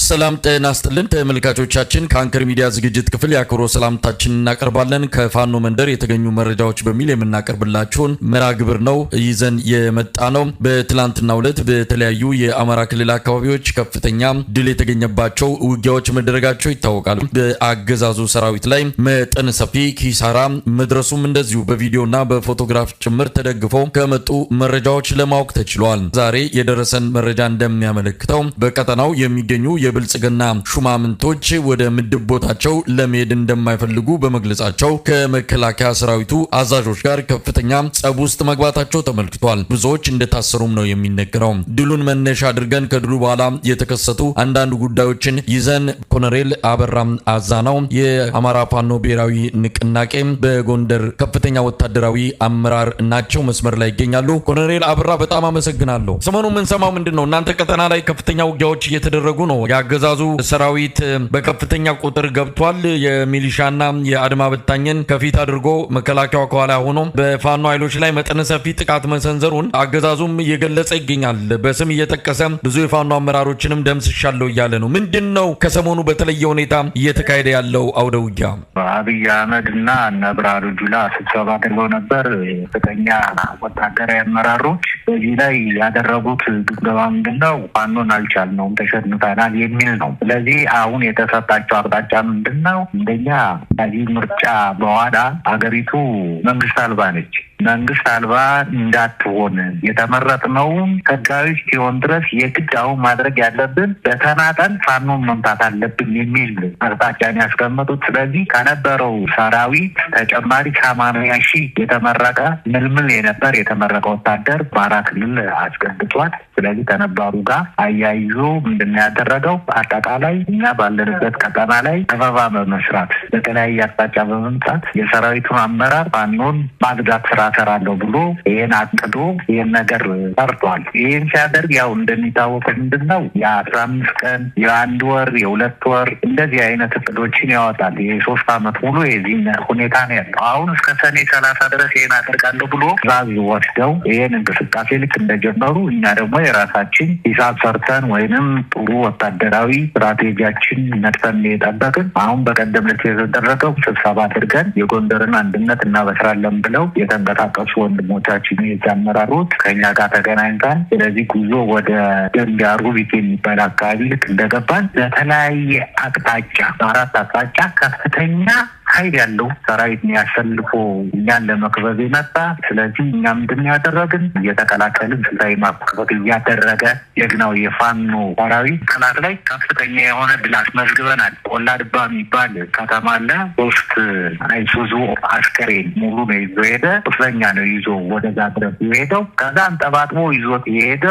ሰላም ጤና ይስጥልን ተመልካቾቻችን ከአንከር ሚዲያ ዝግጅት ክፍል ያክብሮ ሰላምታችንን እናቀርባለን። ከፋኖ መንደር የተገኙ መረጃዎች በሚል የምናቀርብላችሁን መራግብር ነው ይዘን የመጣ ነው። በትላንትናው ዕለት በተለያዩ የአማራ ክልል አካባቢዎች ከፍተኛ ድል የተገኘባቸው ውጊያዎች መደረጋቸው ይታወቃል። በአገዛዙ ሰራዊት ላይ መጠነ ሰፊ ኪሳራ መድረሱም እንደዚሁ በቪዲዮና በፎቶግራፍ ጭምር ተደግፈው ከመጡ መረጃዎች ለማወቅ ተችሏል። ዛሬ የደረሰን መረጃ እንደሚያመለክተው በቀጠናው የሚገኙ የብልጽግና ሹማምንቶች ወደ ምድብ ቦታቸው ለመሄድ እንደማይፈልጉ በመግለጻቸው ከመከላከያ ሰራዊቱ አዛዦች ጋር ከፍተኛ ጸብ ውስጥ መግባታቸው ተመልክቷል። ብዙዎች እንደታሰሩም ነው የሚነገረው። ድሉን መነሻ አድርገን ከድሉ በኋላ የተከሰቱ አንዳንድ ጉዳዮችን ይዘን ኮሎኔል አበራ አዛናው የአማራ ፋኖ ብሔራዊ ንቅናቄ በጎንደር ከፍተኛ ወታደራዊ አመራር ናቸው መስመር ላይ ይገኛሉ። ኮሎኔል አበራ በጣም አመሰግናለሁ። ሰሞኑን ምን ሰማው ምንድነው? እናንተ ቀጠና ላይ ከፍተኛ ውጊያዎች እየተደረጉ ነው። ያገዛዙ ሰራዊት በከፍተኛ ቁጥር ገብቷል። የሚሊሻና የአድማ በታኝን ከፊት አድርጎ መከላከያው ከኋላ ሆኖ በፋኖ ኃይሎች ላይ መጠነ ሰፊ ጥቃት መሰንዘሩን አገዛዙም እየገለጸ ይገኛል። በስም እየጠቀሰ ብዙ የፋኖ አመራሮችንም ደምስሻለሁ እያለ ነው። ምንድነው ከሰሞኑ በተለየ ሁኔታ እየተካሄደ ያለው አውደ ውጊያ? አብይ አህመድና እነ ብርሃኑ ጁላ ስብሰባ አድርገው ነበር። ከፍተኛ ወታደራዊ አመራሮች በዚህ ላይ ያደረጉት ግምገማ ምንድነው? ፋኖን አልቻልነውም ተሸንፈናል የሚል ነው። ስለዚህ አሁን የተሰጣቸው አቅጣጫ ምንድነው? እንደኛ ከዚህ ምርጫ በኋላ አገሪቱ መንግስት አልባ ነች። መንግስት አልባ እንዳትሆን የተመረጥነውን ህጋዊ ሲሆን ድረስ የግድ አሁን ማድረግ ያለብን በተናጠል ፋኖን መምታት አለብን የሚል አቅጣጫን ያስቀመጡት። ስለዚህ ከነበረው ሰራዊት ተጨማሪ 80 ሺህ የተመረቀ ምልምል የነበር የተመረቀ ወታደር በአማራ ክልል አስገብቷል። ስለዚህ ከነባሩ ጋር አያይዞ ምንድን ያደረገው አጠቃላይ እኛ ባለንበት ቀጠና ላይ ከበባ በመስራት በተለያየ አቅጣጫ በመምጣት የሰራዊቱን አመራር ፋኖን ማግዛት ስራ ሰራለሁ ብሎ ይሄን አቅዶ ይሄን ነገር ሰርቷል። ይሄን ሲያደርግ ያው እንደሚታወቀው ምንድነው የ15 ቀን የ1 ወር የ2 ወር እንደዚህ አይነት እቅዶችን ያወጣል። የ3 አመት ሙሉ የዚህ ሁኔታ ነው ያለው። አሁን እስከ ሰኔ 30 ድረስ ይሄን አደርጋለሁ ብሎ ዛዝ ወስደው ይሄን እንቅስቃሴ ልክ እንደጀመሩ እኛ ደግሞ የራሳችን ሂሳብ ሰርተን ወይንም ጥሩ ወታደራዊ ስትራቴጂያችን ነጥፈን የጠበቅን አሁን በቀደም ዕለት የተደረገው ስብሰባ አድርገን የጎንደርን አንድነት እናበስራለን ብለው የተንቀሳቀሱ ወንድሞቻችን የአመራሮች ከኛ ጋር ተገናኝተን ስለዚህ ጉዞ ወደ ደንቢያ ሩቢት የሚባል አካባቢ ልክ እንደገባን በተለያየ አቅጣጫ በአራት አቅጣጫ ከፍተኛ ኃይል ያለው ሰራዊት ያሰልፎ እኛን ለመክበብ የመጣ። ስለዚህ እኛ ምንድን ያደረግን እየተቀላቀልን ስልታዊ ማክበብ እያደረገ የግናው የፋኖ ሰራዊት ጠላት ላይ ከፍተኛ የሆነ ድል አስመዝግበናል። ቆላድባ የሚባል ከተማ አለ። 3 አይሱዙ አስከሬን ሙሉ ነው ይዞ ሄደ። ቁስለኛ ነው ይዞ ወደዛ ድረስ የሄደው። ከዛ አንጠባጥቦ ይዞት የሄደ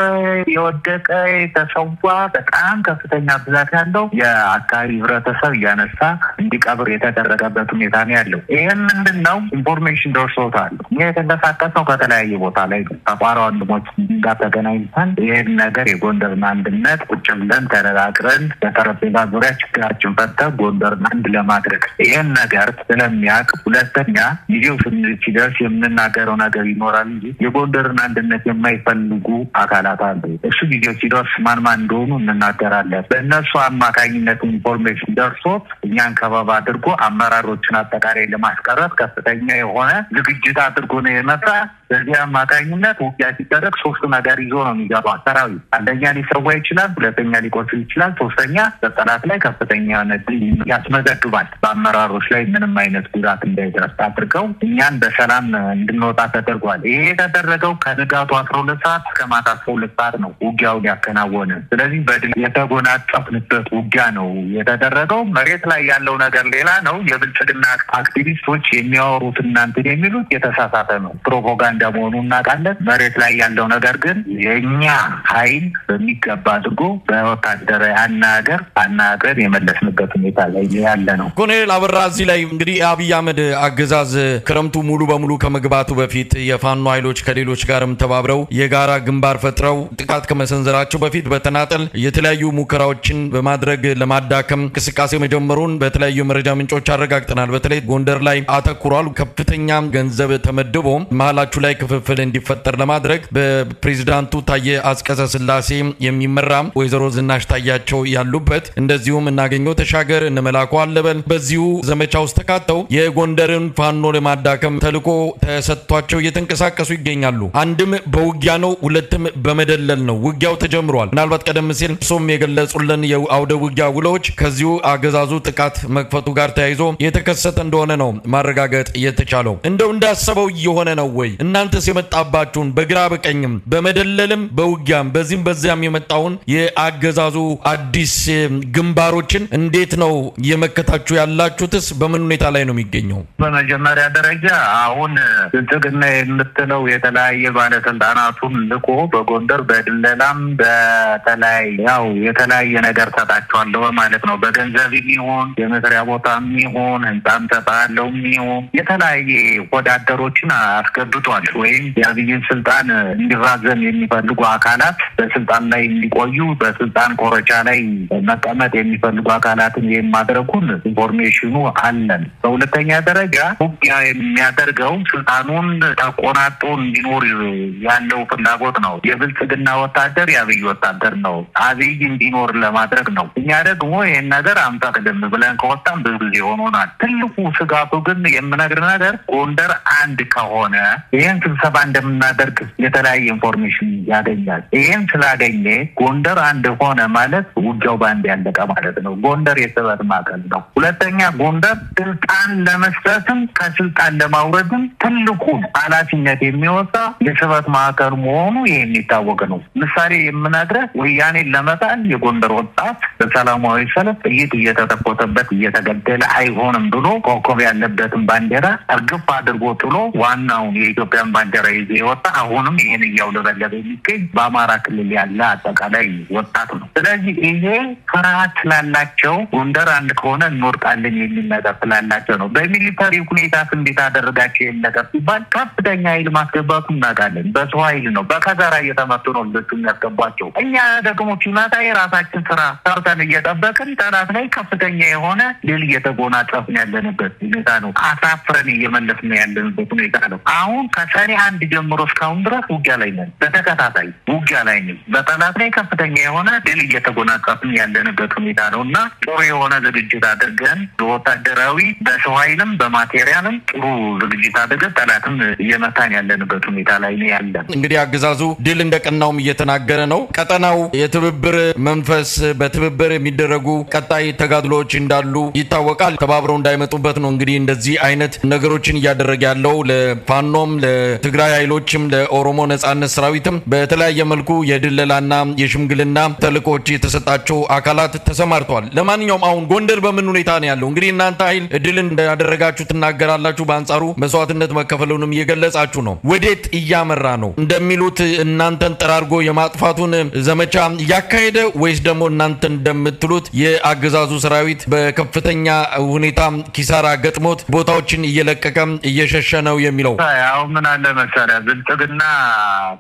የወደቀ የተሰዋ በጣም ከፍተኛ ብዛት ያለው የአካባቢ ህብረተሰብ እያነሳ እንዲቀብር የተደረገበት ሁኔታ ነው ያለው። ይሄን ምንድነው ኢንፎርሜሽን ደርሶታል። የተንቀሳቀሰው ከተለያየ ቦታ ላይ ተቋራ ወንድሞች ጋር ተገናኝተን ይሄን ነገር የጎንደርን አንድነት ቁጭ ብለን ተነጋግረን በጠረጴዛ ዙሪያ ችግራችን ፈተን ጎንደርን አንድ ለማድረግ ይሄን ነገር ስለሚያውቅ፣ ሁለተኛ ጊዜው ሲደርስ የምንናገረው ነገር ይኖራል እንጂ የጎንደርን አንድነት የማይፈልጉ አካላት አሉ። እሱ ጊዜው ሲደርስ ማን እንደሆኑ እንናገራለን። በእነሱ አማካኝነት ኢንፎርሜሽን ደርሶት እኛን ከበባ አድርጎ አመራሮችን አጠቃላይ ለማስቀረት ከፍተኛ የሆነ ዝግጅት አድርጎ ነው የመጣ። በዚህ አማካኝነት ውጊያ ሲደረግ 3 ነገር ይዞ ነው የሚገባው ሰራዊት። አንደኛ ሊሰዋ ይችላል፣ ሁለተኛ ሊቆስል ይችላል፣ ሶስተኛ በጠላት ላይ ከፍተኛ የሆነ ድል ያስመዘግባል። በአመራሮች ላይ ምንም አይነት ጉዳት እንዳይደርስ አድርገው እኛን በሰላም እንድንወጣ ተደርጓል። ይሄ የተደረገው ከንጋቱ 12 ሰዓት እስከ ማታ 12 ሰዓት ነው ውጊያውን ያከናወነ። ስለዚህ በድል የተጎናጸፍንበት ውጊያ ነው የተደረገው። መሬት ላይ ያለው ነገር ሌላ ነው። የብልጽግና አክቲቪስቶች የሚያወሩት እናንተ የሚሉት የተሳሳተ ነው፣ ፕሮፓጋንዳ መሆኑ እናውቃለን። መሬት ላይ ያለው ነገር ግን የኛ ኃይል በሚገባ አድርጎ በወታደራዊ አናገር የመለስንበት ሁኔታ ላይ ያለ ነው። ኮሎኔል አበራ እዚህ ላይ እንግዲህ አብይ አህመድ አገዛዝ ክረምቱ ሙሉ በሙሉ ከመግባቱ በፊት የፋኖ ኃይሎች ከሌሎች ጋርም ተባብረው የጋራ ግንባር ፈጥረው ጥቃት ከመሰንዘራቸው በፊት በተናጠል የተለያዩ ሙከራዎችን በማድረግ ለማዳከም እንቅስቃሴ መጀመሩን በተለያዩ መረጃ ምንጮች አረጋግጠናል። በተለይ ጎንደር ላይ አተኩሯል። ከፍተኛ ገንዘብ ተመድቦ መሃላችሁ ላይ ላይ ክፍፍል እንዲፈጠር ለማድረግ በፕሬዝዳንቱ ታዬ አጽቀሥላሴ የሚመራ ወይዘሮ ዝናሽ ታያቸው ያሉበት እንደዚሁም እናገኘው ተሻገር እነመላኩ አለበል በዚሁ ዘመቻ ውስጥ ተካተው የጎንደርን ፋኖ ለማዳከም ተልዕኮ ተሰጥቷቸው እየተንቀሳቀሱ ይገኛሉ። አንድም በውጊያ ነው፣ ሁለትም በመደለል ነው። ውጊያው ተጀምሯል። ምናልባት ቀደም ሲል ሶም የገለጹልን የአውደ ውጊያ ውሎች ከዚሁ አገዛዙ ጥቃት መክፈቱ ጋር ተያይዞ የተከሰተ እንደሆነ ነው ማረጋገጥ የተቻለው። እንደው እንዳሰበው እየሆነ ነው ወይ? እናንተስ የመጣባችሁን በግራ በቀኝም በመደለልም በውጊያም በዚህም በዚያም የመጣውን የአገዛዙ አዲስ ግንባሮችን እንዴት ነው የመከታችሁ ያላችሁትስ? በምን ሁኔታ ላይ ነው የሚገኘው? በመጀመሪያ ደረጃ አሁን ብልጽግና የምትለው የተለያየ ባለስልጣናቱን ልኮ በጎንደር በድለላም የተለያየ ነገር ተጣጣቸዋለሁ ማለት ነው። በገንዘብ የሚሆን የመስሪያ ቦታ የሚሆን ህንጻም ተጣጣለው የሚሆን የተለያየ ወዳደሮችን አስገብቷል። ወይም የአብይን ስልጣን እንዲራዘም የሚፈልጉ አካላት በስልጣን ላይ እንዲቆዩ በስልጣን ኮረቻ ላይ መቀመጥ የሚፈልጉ አካላትን የማድረጉን ኢንፎርሜሽኑ አለን። በሁለተኛ ደረጃ ውጊያ የሚያደርገው ስልጣኑን ተቆናጦ እንዲኖር ያለው ፍላጎት ነው። የብልጽግና ወታደር የአብይ ወታደር ነው። አብይ እንዲኖር ለማድረግ ነው። እኛ ደግሞ ይሄን ነገር አንፈቅድም ብለን ከወጣን ብዙ ጊዜ ሆኖናል። ትልቁ ስጋቱ ግን የምነግር ነገር ጎንደር አንድ ከሆነ ይሄን ስብሰባ እንደምናደርግ የተለያየ ኢንፎርሜሽን ያገኛል። ይሄን ስላገኘ ጎንደር አንድ ሆነ ማለት ውጊያው ባንድ ያለቀ ማለት ነው። ጎንደር የስበት ማዕከል ነው። ሁለተኛ ጎንደር ስልጣን ለመስጠትም ከስልጣን ለማውረድም ትልቁ ኃላፊነት የሚወጣ የስበት ማዕከል መሆኑ የሚታወቅ ነው። ምሳሌ የምነግርህ ወያኔን ለመጣል የጎንደር ወጣት በሰላማዊ ሰልፍ ጥይት እየተተኮሰበት እየተገደለ አይሆንም ብሎ ኮከብ ያለበትን ባንዲራ እርግፍ አድርጎ ጥሎ ዋናውን የኢትዮጵያን ባንዲራ ይዞ የወጣ አሁንም ይሄን እያውለበለበ የሚገኝ በአማራ ክልል ያለ አጠቃላይ ወጣት ነው። ስለዚህ ይሄ ፍርሃት ስላላቸው ጎንደር አንድ ከሆነ እንወርቃለን የሚል ነገር ስላላቸው ነው። በሚሊታሪ ሁኔታ እንዴት አደረጋቸው የሚል ነገር ሲባል ከፍተኛ ኃይል ማስገባቱ እናውቃለን። በሰው ኃይል ነው፣ በከዘራ እየተመቱ ነው ልጆቹ የሚያስገቧቸው። እኛ ደግሞ ችናታ የራሳችን ስራ ሰርተን እየጠበቅን ጠላት ላይ ከፍተኛ የሆነ ድል እየተጎናጸፍን ያለንበት ሁኔታ ነው። አሳፍረን እየመለስን ያለንበት ሁኔታ ነው። አሁን ከሰኔ 1 ጀምሮ እስካሁን ድረስ ውጊያ ላይ ነን። በተከታታይ ውጊያ ላይ ነን። በጠላት ላይ ከፍተኛ የሆነ ድል እየተጎናጸፍን ያለንበት ሁኔታ ነው እና ጥሩ የሆነ ዝግጅት አድርገን ወታደራዊ በሰው ኃይልም በማቴሪያልም ጥሩ ዝግጅት አድርገን ጠላትም እየመታን ያለንበት ሁኔታ ላይ ነው ያለን። እንግዲህ አገዛዙ ድል እንደቀናውም እየተናገረ ነው። ቀጠናው የትብብር መንፈስ በትብብር የሚደረጉ ቀጣይ ተጋድሎዎች እንዳሉ ይታወቃል። ተባብረው እንዳይመጡበት ነው እንግዲህ እንደዚህ አይነት ነገሮችን እያደረገ ያለው። ለፋኖም ለትግራይ ኃይሎችም ለኦሮሞ ነጻነት ሰራዊትም በተለያየ መልኩ የድለላና የሽምግልና ተልእኮች የተሰጣቸው አካላት ተሰማርተዋል። ለማንኛውም አሁን ጎንደር በምን ሁኔታ ነው ያለው? እንግዲህ እናንተ ኃይል ድልን እንዳደረጋችሁ ትናገራላችሁ። በአንጻሩ መስዋዕትነት መከፈሉንም እየገለጻችሁ ነው። ወዴት እያመራ ነው? እንደሚሉት እናንተን ጠራርጎ የማጥፋቱን ዘመቻ እያካሄደ ወይስ ደግሞ እናንተ እንደምትሉት የአገዛዙ ሰራዊት በከፍተኛ ሁኔታ ኪሳራ ገጥሞት ቦታዎችን እየለቀቀ እየሸሸ ነው የሚለው? ያው ምን አለ መሰለህ ብልጽግና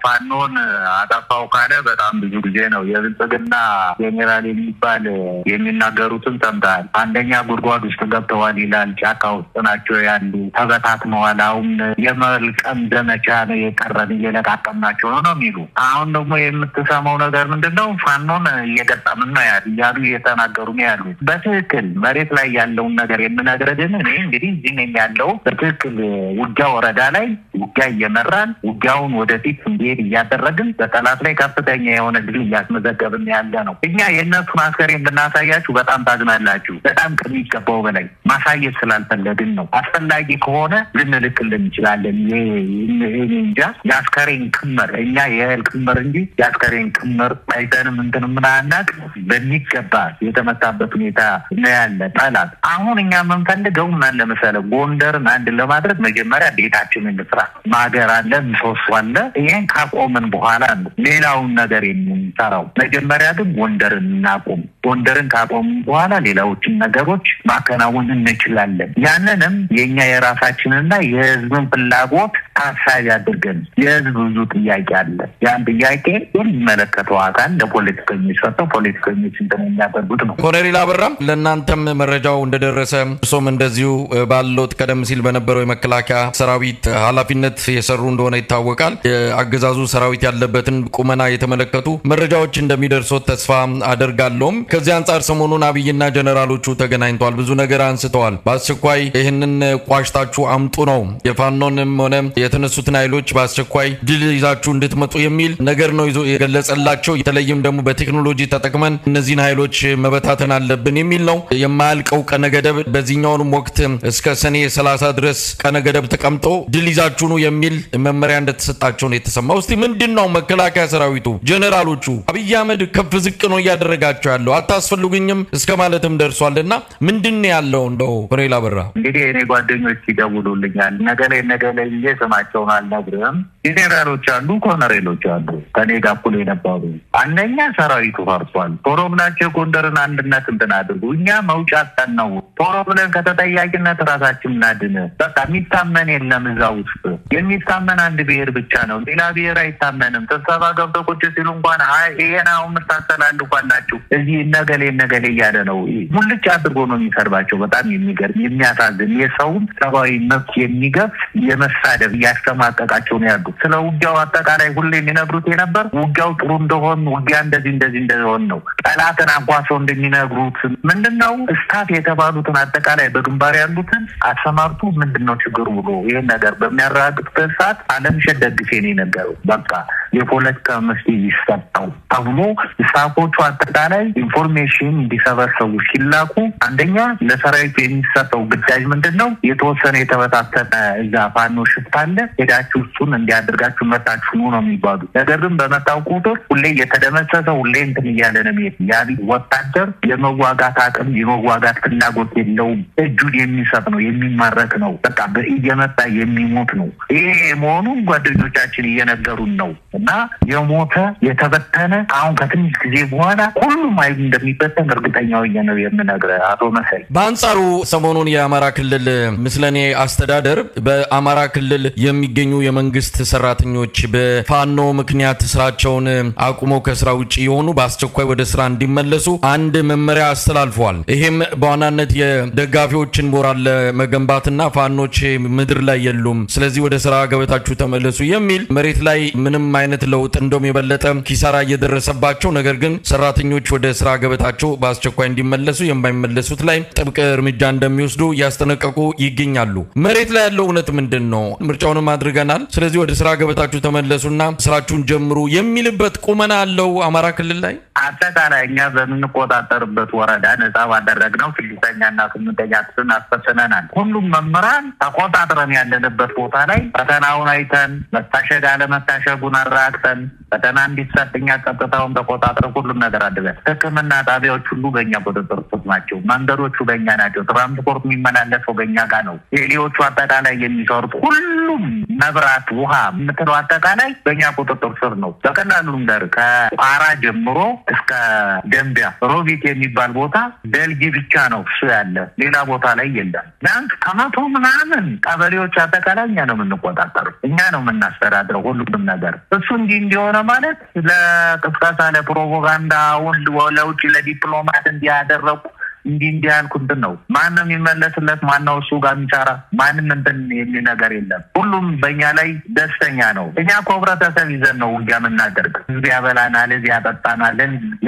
ፋኖን አጠፋው ካለ በጣም ብዙ ጊዜ ነው። የብልጽግና ጄኔራል የሚባል የሚናገሩትን ሰምተሃል። አንደኛ ጉድጓድ ውስጥ ገብተዋል ይላል። ጫካ ውስጥ ናቸው ያሉ፣ ተበታትነዋል። አሁን የመልቀም ዘመቻ ነው የቀረን፣ እየለቃቀምናቸው ነው የሚሉ። አሁን ደግሞ የምትሰማው ነገር ምንድነው? ፋኖን እየገጠምን ነው እያሉ እየተናገሩ ነው ያሉት። በትክክል መሬት ላይ ያለውን ነገር የምነግርህ እኔ እንግዲህ እዚህ ነኝ ያለው። በትክክል ውጊያ ወረዳ ላይ ውጊያ እየመራን ውጊያውን ወደፊት እንዲሄድ እያደረግን በጠላት ላይ ከፍተኛ የሆነ ድል እያስመዘገብን ያለ ነው። እኛ የእነሱን አስከሬን ብናሳያችሁ በጣም ታዝናላችሁ። በጣም ከሚገባው በላይ ማሳየት ስላልፈለግን ነው። አስፈላጊ ከሆነ ልንልክልን እንችላለን። እንጃ የአስከሬን ክምር እኛ የእህል ክምር እንጂ የአስከሬን ክምር አይተንም እንትንም ምናናቅ በሚገባ የተመታበት ሁኔታ ነው ያለ ጠላት። አሁን እኛ የምንፈልገው ምን ለመሰለህ ጎንደርን አንድ ለማድረግ መጀመሪያ ቤታችንን እንስራ። ማገር አለ፣ ምሰሶ አለ። ይሄን ካቆምን በኋላ ነው ሌላውን ነገር የምንሰራው። መጀመሪያ ግን ጎንደርን እናቆም። ጎንደርን ካቆምን በኋላ ሌላዎችን ነገሮች ማከናወን እንችላለን። ያንንም የኛ የራሳችንና የህዝብን ፍላጎት ታሳቢ አድርገን የህዝብ ብዙ ጥያቄ አለ። ያን ጥያቄ የሚመለከተው አካል ለፖለቲከኞች ሰጥተው ፖለቲከኞች እንደሚያደርጉት ነው። ኮሎኔል አበራም ለእናንተም መረጃው እንደደረሰ እርሶም እንደዚሁ ባለውት ቀደም ሲል በነበረው የመከላከያ ሰራዊት ኃላፊነት የሰሩ እንደሆነ ይታወቃል። የአገዛዙ ሰራዊት ያለበትን ቁመና የተመለከቱ መረጃዎች እንደሚደርሶት ተስፋ አደርጋለሁ። ከዚህ አንጻር ሰሞኑን አብይና ጀነራሎቹ ተገናኝተዋል፣ ብዙ ነገር አንስተዋል። በአስቸኳይ ይህንን ቋሽታችሁ አምጡ ነው የፋኖንም ሆነ የተነሱትን ኃይሎች በአስቸኳይ ድል ይዛችሁ እንድትመጡ የሚል ነገር ነው ይዞ የገለጸላቸው። የተለይም ደግሞ በቴክኖሎጂ ተጠቅመን እነዚህን ኃይሎች መበታተን አለብን የሚል ነው። የማያልቀው ቀነ ገደብ በዚህኛውንም ወቅት እስከ ሰኔ 30 ድረስ ቀነ ገደብ ተቀምጦ ድል ይዛችሁ ነው የሚል መመሪያ እንደተሰጣቸው ነው የተሰማው። እስቲ ምንድነው መከላከያ ሰራዊቱ ጀነራሎቹ አብይ አህመድ ከፍ ዝቅ ነው እያደረጋቸው ያለው አታስፈልጉኝም እስከ ማለትም ደርሷልና ምንድነው ያለው? እንደው ኮሎኔል አበራ እንግዲህ እኔ ጓደኞች ይደውሉልኛል ነገ ላይ ስማቸውን አልነግርም። ጄኔራሎች አሉ፣ ኮሎኔሎች አሉ ከኔ ጋር እኩል የነበሩ። አንደኛ ሰራዊቱ ፈርሷል። ቶሎ ብላችሁ ጎንደርን አንድነት እንትን አድርጉ። እኛ መውጫ አጣን ነው። ቶሎ ብለን ከተጠያቂነት ራሳችን እናድን። በቃ የሚታመን የለም እዛ ውስጥ የሚታመን አንድ ብሔር ብቻ ነው። ሌላ ብሔር አይታመንም። ስብሰባ ገብተው ቁጭ ሲሉ እንኳን ይሄን አሁን ምታስተላልፏላችሁ እዚህ ነገሌ እያለ ነው። ሙልጭ አድርጎ ነው የሚሰርባቸው። በጣም የሚገርም የሚያሳዝን የሰውን ሰብአዊ መብት የሚገፍ የመሳደብ እያስተማቀቃቸው ነው ያሉ። ስለ ውጊያው አጠቃላይ ሁሌ የሚነግሩት የነበር ውጊያው ጥሩ እንደሆን ውጊያ እንደዚህ እንደሆን ነው። ጠላትን አጓሰው እንደሚነግሩት ምንድነው ስታፍ የተባሉትን አጠቃላይ በግንባር ያሉትን አሰማርቱ ምንድነው ችግሩ ብሎ ይሄን ነገር በሚያረጋግጥበት ሰዓት አለምሸት ደግፌ ነው የነገረው። በቃ የፖለቲካ መፍትሄ ይሰጣው ተብሎ ስታፎቹ አጠቃላይ ኢንፎርሜሽን እንዲሰበሰቡ ሲላኩ አንደኛ ለሰራዊቱ የሚሰጠው ግዳጅ ምንድነው የተወሰነ የተበታተነ እዛ ፋኖ ሽፍታ አለ ሄዳችሁ እሱን እንዲያደርጋችሁ መጣችሁ ነው የሚባሉ። ነገር ግን በመጣው ቁጥር ሁሌ የተደመሰሰ ሁሌ እንትን እያለ ነው ያቢ ወታደር የመዋጋት አቅም የመዋጋት ፍላጎት የለውም። እጁን የሚሰጥ ነው የሚማረክ ነው። በቃ እየመጣ የሚሞት ነው። ይሄ መሆኑን ጓደኞቻችን እየነገሩን ነው። እና የሞተ የተበተነ አሁን ከትንሽ ጊዜ በኋላ ሁሉም ኃይል እንደሚበተን እርግጠኛ ሆኜ ነው የምነግርህ አቶ መሳይ። በአንጻሩ ሰሞኑን የአማራ ክልል ምስለኔ አስተዳደር በአማራ ክልል የሚገኙ የመንግስት ሰራተኞች በፋኖ ምክንያት ስራቸውን አቁመው ከስራ ውጪ የሆኑ በአስቸኳይ ወደ ስራ እንዲመለሱ አንድ መመሪያ አስተላልፈዋል። ይሄም በዋናነት የደጋፊዎችን ሞራል ለመገንባትና ፋኖች ምድር ላይ የሉም፣ ስለዚህ ወደ ስራ ገበታችሁ ተመለሱ የሚል መሬት ላይ ምንም አይነት ለውጥ እንደውም የበለጠ ኪሳራ እየደረሰባቸው ነገር ግን ሰራተኞች ወደ ስራ ገበታቸው በአስቸኳይ እንዲመለሱ የማይመለሱት ላይ ጥብቅ እርምጃ እንደሚወስዱ እያስጠነቀቁ ይገኛሉ። መሬት ላይ ያለው እውነት ምንድነው? ምርጫውንም አድርገናል፣ ስለዚህ ወደ ስራ ገበታችሁ ተመለሱና ስራችሁን ጀምሩ የሚልበት ቁመና አለው አማራ ክልል ላይ። አጠቃላይ እኛ በምንቆጣጠርበት ወረዳ ነጻ ባደረግነው 6ኛና 8ኛ ክፍልን አስፈጽመናል። ሁሉም መምህራን ተቆጣጥረን ያለንበት ቦታ ላይ ፈተናውን አይተን መታሸግ አለመታሸጉን አረጋግጠን ፈተና እንዲሰጥኛ ቀጥታውን ተቆጣጥረን ሁሉም ነገር አድርገን ሕክምና ጣቢያዎች ሁሉ በእኛ ቁጥጥር ስር ናቸው። መንገዶቹ በእኛ ናቸው። ትራንስፖርት የሚመላለሰው በእኛ ጋር ነው። ሌሎቹ አጠቃላይ የሚሰሩት ሁሉም መብራት፣ ውሃ የምትለው አጠቃላይ በእኛ ቁጥጥር ስር ነው። በቀላሉ ነገር ከቋራ ጀምሮ እስከ ደንቢያ ሮቢት የሚባል ቦታ ደልጊ ብቻ ነው እሱ ያለ፣ ሌላ ቦታ ላይ የለም። ቢያንስ ከመቶ ምናምን ቀበሌዎች አጠቃላይ እኛ ነው የምንቆጣጠሩ፣ እኛ ነው የምናስተዳድረው ሁሉም ነገር። እሱ እንዲሆነ ማለት ለቅስቀሳ ለፕሮፓጋንዳ ለውጭ ለዲፕሎማት እንዲያደረጉ እንዲህ ያልኩትን ነው። ማንም የሚመለስለት ማነው? እሱ ጋር የሚሰራ ማንም እንትን የሚል ነገር የለም። ሁሉም በእኛ ላይ ደስተኛ ነው። እኛ እኮ ህብረተሰብ ይዘን ነው ውጊያ የምናደርግ። ህዝብ ያበላናል፣ ህዝብ ያጠጣናል፣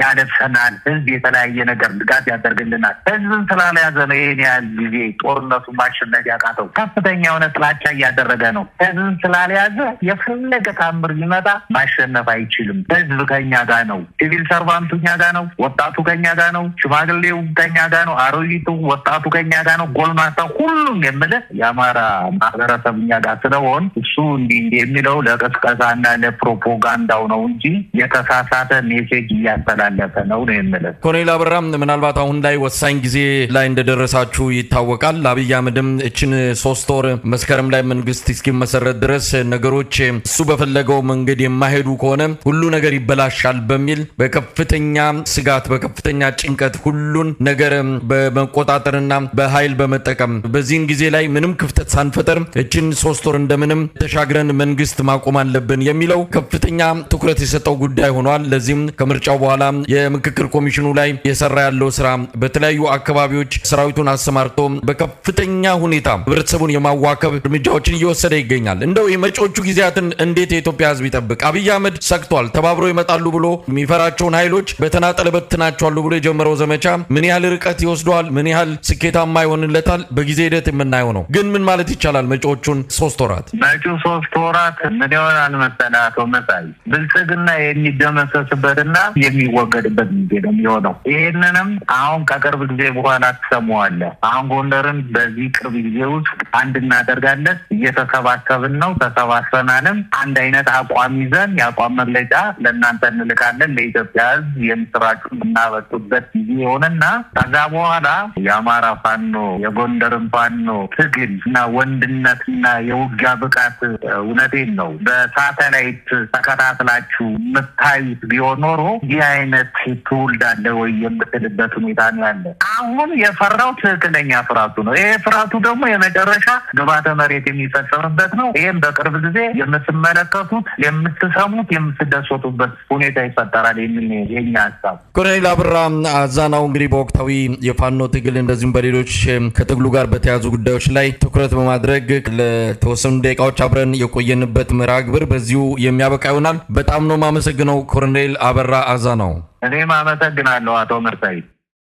ያለብሰናል፣ ህዝብ የተለያየ ነገር ድጋፍ ያደርግልናል። ህዝብን ስላለያዘ ነው ይሄን ያህል ጊዜ ጦርነቱ ማሸነፍ ያቃተው። ከፍተኛ የሆነ ጥላቻ እያደረገ ነው። ህዝብን ስላለያዘ የፈለገ ታምር ሊመጣ ማሸነፍ አይችልም። ህዝብ ከኛ ጋር ነው። ሲቪል ሰርቫንቱ ከኛ ጋር ነው። ወጣቱ ከኛ ጋር ነው። ሽማግሌው ከኛ ጋር ነው። አሮጊቱ ወጣቱ ከኛ ጋር ነው። ጎልማሳ ሁሉም የምልህ የአማራ ማህበረሰብ እኛ ጋር ስለሆን እሱ እንዲህ የሚለው ለቅስቀሳና ለፕሮፓጋንዳው ነው እንጂ የተሳሳተ ሜሴጅ እያስተላለፈ ነው የምልህ። ኮሎኔል አበራም ምናልባት አሁን ላይ ወሳኝ ጊዜ ላይ እንደደረሳችሁ ይታወቃል። አብይ አህመድም እችን 3 ወር መስከረም ላይ መንግስት እስኪመሰረት ድረስ ነገሮች እሱ በፈለገው መንገድ የማይሄዱ ከሆነ ሁሉ ነገር ይበላሻል በሚል በከፍተኛ ስጋት በከፍተኛ ጭንቀት ሁሉን ነገር በመቆጣጠርና በኃይል በመጠቀም በዚህን ጊዜ ላይ ምንም ክፍተት ሳንፈጠር እችን 3 ወር እንደምንም ተሻግረን መንግስት ማቆም አለብን የሚለው ከፍተኛ ትኩረት የሰጠው ጉዳይ ሆኗል። ለዚህም ከምርጫው በኋላ የምክክር ኮሚሽኑ ላይ የሰራ ያለው ስራ በተለያዩ አካባቢዎች ሰራዊቱን አሰማርቶ በከፍተኛ ሁኔታ ህብረተሰቡን የማዋከብ እርምጃዎችን እየወሰደ ይገኛል። እንደው የመጪዎቹ ጊዜያትን እንዴት የኢትዮጵያ ህዝብ ይጠብቅ? አብይ አህመድ ሰክቷል። ተባብሮ ይመጣሉ ብሎ የሚፈራቸውን ኃይሎች በተናጠል በትናቸዋል ብሎ የጀመረው ዘመቻ ምን ያህል ርቀት ይወስደዋል? ምን ያህል ስኬታማ ይሆንለታል? በጊዜ ሂደት የምናየው ነው። ግን ምን ማለት ይቻላል? መጪዎቹን 3 ወራት መጪው 3 ወራት ምን ይሆናል መሰለህ አቶ መሳይ? ብልጽግና የሚደመሰስበትና የሚወገድበት ጊዜ ነው የሚሆነው። ይህንንም አሁን ከቅርብ ጊዜ በኋላ ትሰማዋለህ። አሁን ጎንደርን በዚህ ቅርብ ጊዜ ውስጥ አንድ እናደርጋለን፣ እየተሰባሰብን ነው፣ ተሰባስበናልም አንድ አይነት አቋም ይዘን የአቋም መግለጫ ለእናንተ እንልካለን። ለኢትዮጵያ ህዝብ የምስራቹን የምናበጡበት ጊዜ ሆነና ከዛ በኋላ የአማራ ፋኖ የጎንደርን ፋኖ ትግል እና ወንድነትና የውጊያ ብቃት እውነቴን ነው በሳተላይት ተከታትላችሁ የምታዩት ቢሆን ኖሮ ይህ አይነት ትውልድ አለ ወይ የምትልበት ሁኔታ ነው ያለ። አሁን የፈራው ትክክለኛ ፍራቱ ነው። ይሄ ፍራቱ ደግሞ የመጨረሻ ግባተ መሬት የሚፈጸምበት ነው። ይህም በቅርብ ጊዜ የምትመለከቱት፣ የምትሰሙት፣ የምትደሰቱበት ሁኔታ ይፈጠራል የሚል የኛ ሀሳብ። ኮሎኔል አበራ አዛናው እንግዲህ በወቅታዊ የፋኖ ትግል እንደዚሁም በሌሎች ከትግሉ ጋር በተያዙ ጉዳዮች ላይ ትኩረት በማድረግ ለተወሰኑ ደቂቃዎች አብረን የቆየንበት መርሃ ግብር በዚሁ የሚያበቃ ይሆናል። በጣም ነው የማመሰግነው ኮሎኔል አበራ አዛናው። እኔም አመሰግናለሁ አቶ መርሳይ።